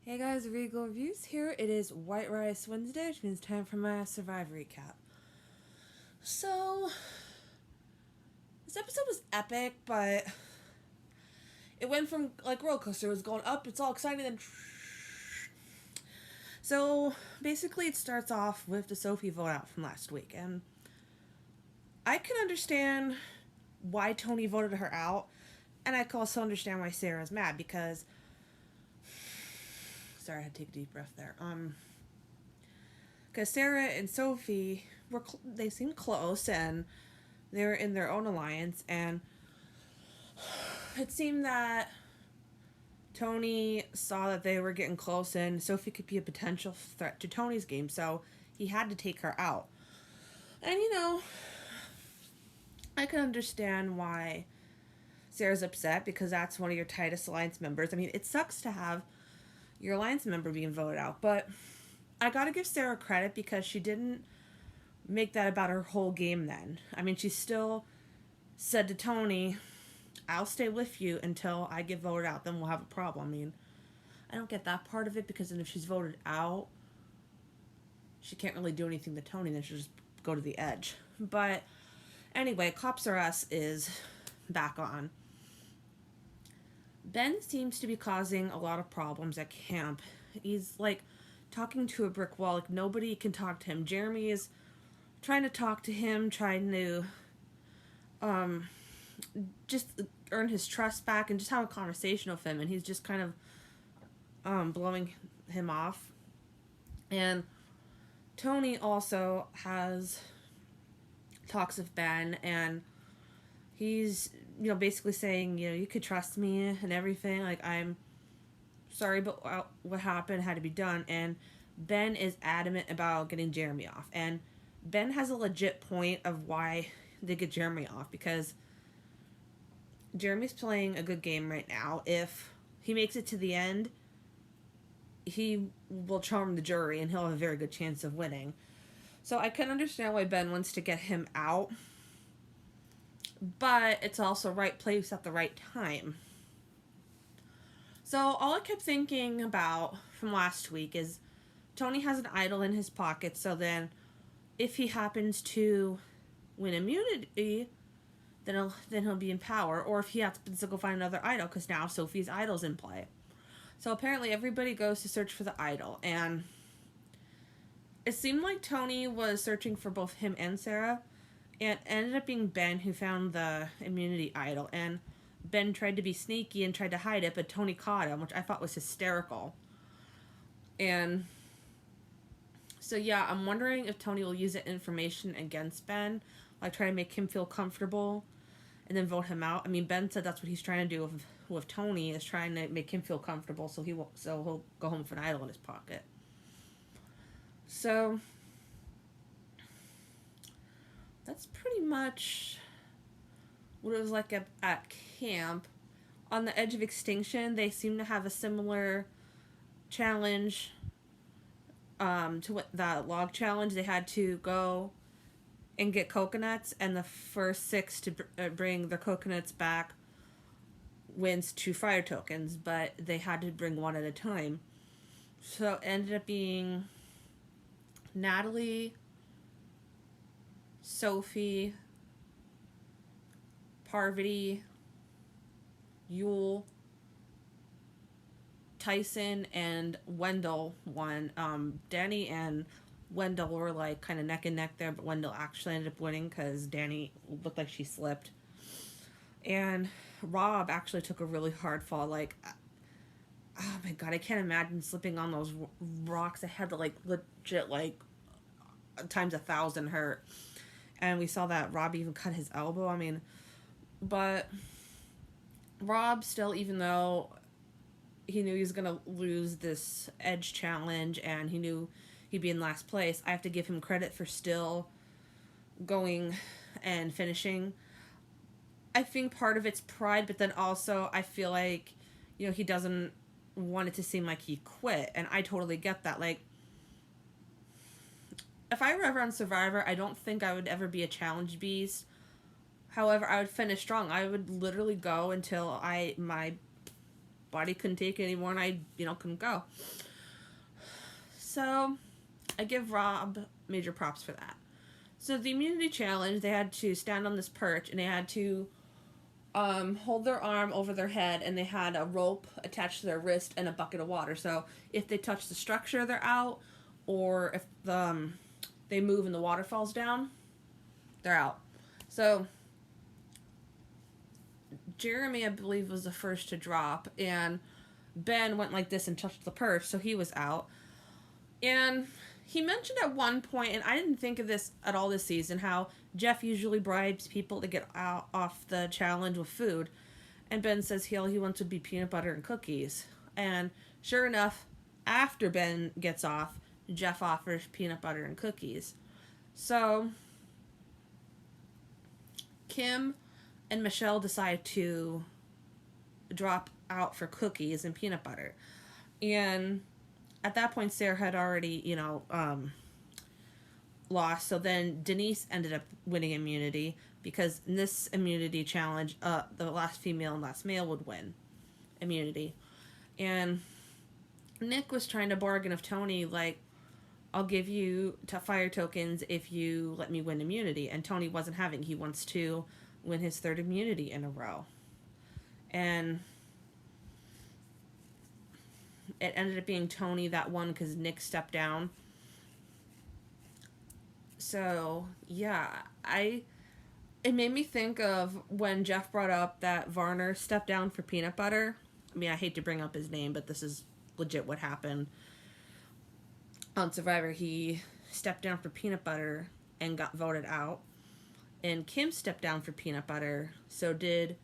Hey guys, Regal Reviews here. It is White Rice Wednesday, which means time for my Survivor recap. So, this episode was epic, but it went from like roller coaster. It was going up, it's all exciting, then. So, basically, it starts off with the Sophie vote out from last week, and I can understand why Tony voted her out, and I can also understand why Sarah's mad because. Sorry, I had to take a deep breath there. Because Sarah and Sophie they seemed close and they were in their own alliance, and it seemed that Tony saw that they were getting close and Sophie could be a potential threat to Tony's game, so he had to take her out. And I can understand why Sarah's upset because that's one of your tightest alliance members. I mean, it sucks to have your alliance member being voted out, but I gotta give Sarah credit because she didn't make that about her whole game then. I mean, she still said to Tony, I'll stay with you until I get voted out, then we'll have a problem. I mean, I don't get that part of it because then if she's voted out, she can't really do anything to Tony, then she'll just go to the edge. But anyway, Cops R Us is back on. Ben seems to be causing a lot of problems at camp. He's like talking to a brick wall, like nobody can talk to him. Jeremy is trying to talk to him, trying to just earn his trust back and just have a conversation with him, and he's just kind of blowing him off. And Tony also has talks with Ben, and he's basically saying, you could trust me and everything, like I'm sorry but what happened had to be done. And Ben is adamant about getting Jeremy off, and Ben has a legit point of why they get Jeremy off, because Jeremy's playing a good game right now. If he makes it to the end, he will charm the jury and he'll have a very good chance of winning. So I can understand why Ben wants to get him out, but it's also right place at the right time. So all I kept thinking about from last week is Tony has an idol in his pocket, so then if he happens to win immunity, then he'll be in power, or if he happens to go find another idol, because now Sophie's idol's in play. So apparently everybody goes to search for the idol, and it seemed like Tony was searching for both him and Sarah, and it ended up being Ben who found the immunity idol, and Ben tried to be sneaky and tried to hide it, but Tony caught him, which I thought was hysterical. And so yeah, I'm wondering if Tony will use that information against Ben, like try to make him feel comfortable and then vote him out. I mean, Ben said that's what he's trying to do with Tony, is trying to make him feel comfortable so he'll go home with an idol in his pocket. So that's pretty much what it was like at camp. On the edge of extinction, they seem to have a similar challenge to what the log challenge. They had to go and get coconuts, and the first 6 to bring their coconuts back wins 2 fire tokens, but they had to bring one at a time. So it ended up being Natalie, Sophie, Parvati, Yul, Tyson, and Wendell won. Danny and Wendell were like kind of neck and neck there, but Wendell actually ended up winning because Danny looked like she slipped. And Rob actually took a really hard fall. Like, oh my god, I can't imagine slipping on those rocks. I had to like legit like times 1,000 hurt. And we saw that Rob even cut his elbow. I mean, but Rob still, even though he knew he was going to lose this edge challenge and he knew he'd be in last place, I have to give him credit for still going and finishing. I think part of it's pride, but then also I feel like, he doesn't want it to seem like he quit, and I totally get that. Like, if I were ever on Survivor, I don't think I would ever be a challenge beast. However, I would finish strong. I would literally go until my body couldn't take it anymore, and I, couldn't go. So, I give Rob major props for that. So, the immunity challenge, they had to stand on this perch, and they had to hold their arm over their head, and they had a rope attached to their wrist and a bucket of water. So, if they touch the structure, they're out, or if they move and the water falls down, they're out. So, Jeremy, I believe, was the first to drop, and Ben went like this and touched the perch, so he was out. And he mentioned at one point, and I didn't think of this at all this season, how Jeff usually bribes people to get out off the challenge with food. And Ben says all he wants would be peanut butter and cookies. And sure enough, after Ben gets off, Jeff offers peanut butter and cookies. So, Kim and Michelle decide to drop out for cookies and peanut butter. And at that point, Sarah had already, lost. So then Denise ended up winning immunity, because in this immunity challenge, the last female and last male would win immunity. And Nick was trying to bargain with Tony, like, I'll give you fire tokens if you let me win immunity. And Tony wasn't having. He wants to win his third immunity in a row. And it ended up being Tony that won because Nick stepped down. So, yeah, it made me think of when Jeff brought up that Varner stepped down for peanut butter. I mean, I hate to bring up his name, but this is legit what happened. On Survivor, he stepped down for peanut butter and got voted out. And Kim stepped down for peanut butter, so did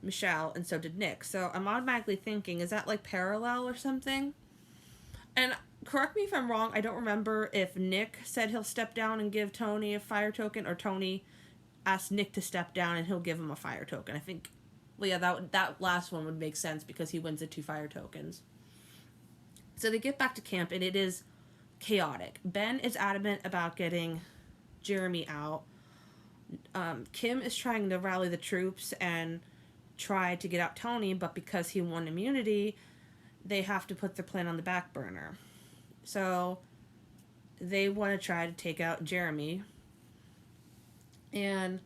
Michelle, and so did Nick. So I'm automatically thinking, is that like parallel or something? And correct me if I'm wrong, I don't remember if Nick said he'll step down and give Tony a fire token, or Tony asked Nick to step down and he'll give him a fire token. I think, well, yeah, that last one would make sense because he wins the 2 fire tokens. So they get back to camp, and it is chaotic. Ben is adamant about getting Jeremy out. Kim is trying to rally the troops and try to get out Tony, but because he won immunity, they have to put their plan on the back burner. So they want to try to take out Jeremy. And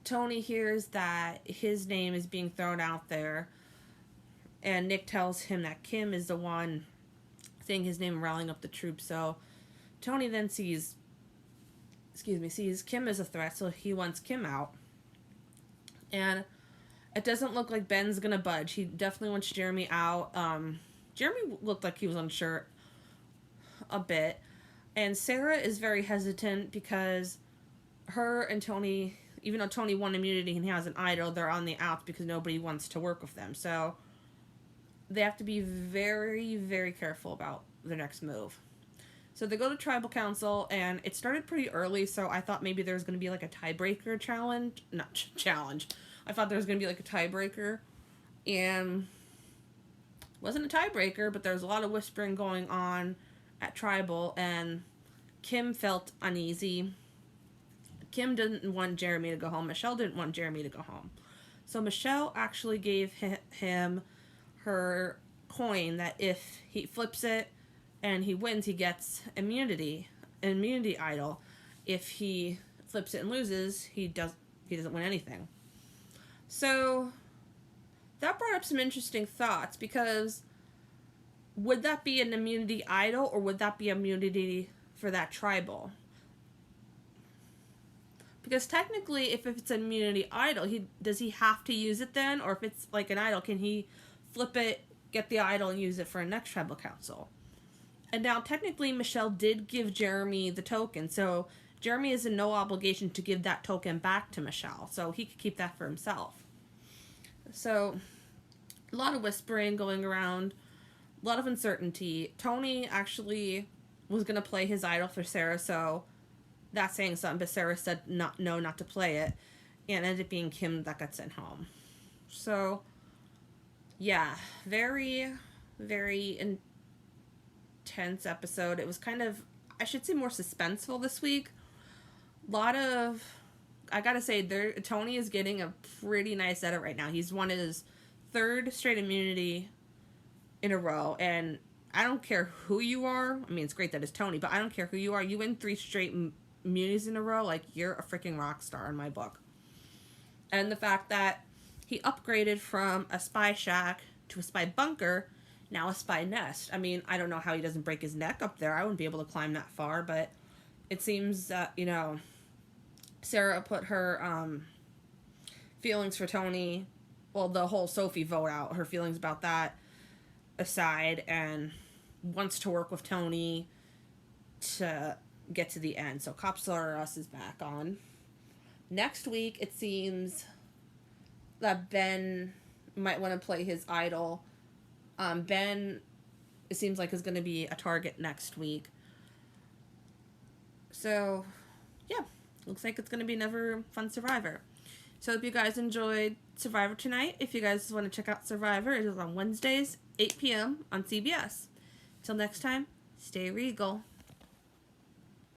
Tony hears that his name is being thrown out there, and Nick tells him that Kim is the one saying his name and rallying up the troops. So Tony then sees Kim as a threat, so he wants Kim out. And it doesn't look like Ben's gonna budge. He definitely wants Jeremy out. Jeremy looked like he was unsure a bit. And Sarah is very hesitant because her and Tony, even though Tony won immunity and he has an idol, they're on the outs because nobody wants to work with them. So they have to be very, very careful about their next move. So they go to tribal council, and it started pretty early, so I thought maybe there was going to be like a tiebreaker challenge. Not challenge. I thought there was going to be like a tiebreaker, and it wasn't a tiebreaker, but there was a lot of whispering going on at tribal, and Kim felt uneasy. Kim didn't want Jeremy to go home. Michelle didn't want Jeremy to go home. So Michelle actually gave him her coin that if he flips it and he wins, he gets an immunity idol. If he flips it and loses, he doesn't win anything. So that brought up some interesting thoughts, because would that be an immunity idol, or would that be immunity for that tribal? Because technically, if it's an immunity idol, does he have to use it then? Or if it's like an idol, can he flip it, get the idol, and use it for a next tribal council? And now, technically, Michelle did give Jeremy the token, so Jeremy is in no obligation to give that token back to Michelle, so he could keep that for himself. So, a lot of whispering going around, a lot of uncertainty. Tony actually was going to play his idol for Sarah, so that's saying something, but Sarah said not to play it, and it ended up being Kim that got sent home. So, yeah, very, very intense episode. It was kind of, I should say, more suspenseful this week. I gotta say, Tony is getting a pretty nice edit right now. He's won his third straight immunity in a row, and I don't care who you are. I mean, it's great that it's Tony, but I don't care who you are. You win 3 straight immunities in a row, like, you're a freaking rock star in my book. And the fact that he upgraded from a spy shack to a spy bunker, now a spy nest. I mean, I don't know how he doesn't break his neck up there. I wouldn't be able to climb that far, but it seems that, you know, Sarah put her feelings for Tony, well, the whole Sophie vote out, her feelings about that aside, and wants to work with Tony to get to the end. So Cops R Us is back on. Next week, it seems that Ben might want to play his idol. Ben, it seems like, is going to be a target next week. So, yeah. Looks like it's going to be another fun Survivor. So, I hope you guys enjoyed Survivor tonight. If you guys want to check out Survivor, it is on Wednesdays, 8 p.m. on CBS. Till next time, stay regal.